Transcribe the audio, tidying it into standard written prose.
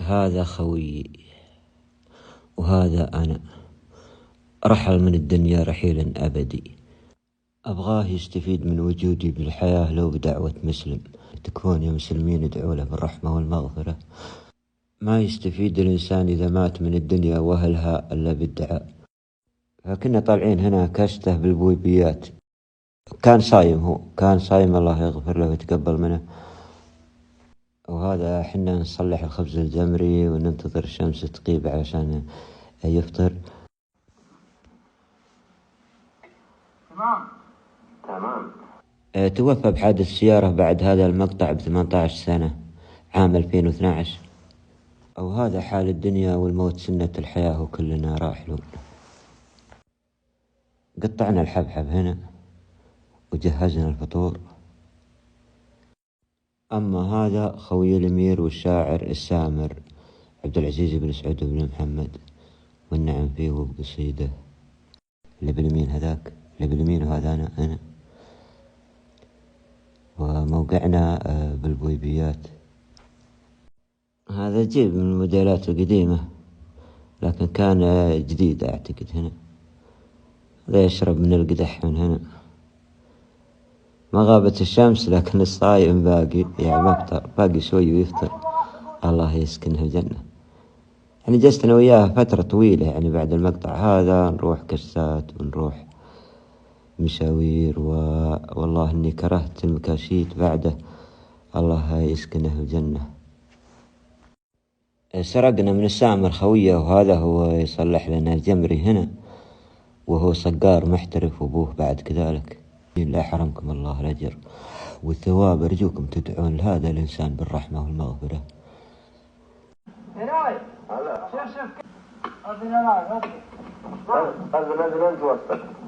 هذا خويي وهذا أنا، رحل من الدنيا رحيلا أبدي. أبغاه يستفيد من وجودي بالحياة لو بدعوة مسلم، تكفون يا مسلمين ادعوا له بالرحمة والمغفرة. ما يستفيد الإنسان إذا مات من الدنيا وأهلها إلا بالدعاء. فكنا طالعين هنا كشته بالبويبيات، كان صايم، هو كان صايم، الله يغفر له ويتقبل منه. وهذا حنا نصلح الخبز الجمري وننتظر الشمس تغيب عشان يفطر. تمام. توفى بحادث سيارة بعد هذا المقطع ب18 سنة، عام 2012. أو هذا حال الدنيا والموت سنة الحياة وكلنا راحلون. قطعنا الحبحب هنا وجهزنا الفطور. أما هذا خوي الأمير والشاعر السامر عبد العزيز بن سعود بن محمد، والنعم فيه وبقصيده. اللي باليمين هذاك، اللي باليمين وهذا أنا. وموقعنا بالبويبيات. هذا جيب من الموديلات القديمة لكن كان جديد أعتقد. هنا هذا يشرب من القدح من هنا. ما غابت الشمس لكن الصايم باقي، يعني ما افطر، باقي شوي ويفطر، الله يسكنه الجنة. يعني جلست أنا وياه فترة طويلة، يعني بعد المقطع هذا نروح كشتات ونروح مشاوير، والله إني كرهت المكاشيت بعده، الله يسكنه الجنة. سرقنا من السامر خويه، وهذا هو يصلح لنا الجمري هنا، وهو صقار محترف، وأبوه بعد كذلك. لا حرمكم الله الأجر والثواب، أرجوكم تدعون لهذا الإنسان بالرحمة والمغفرة. شوف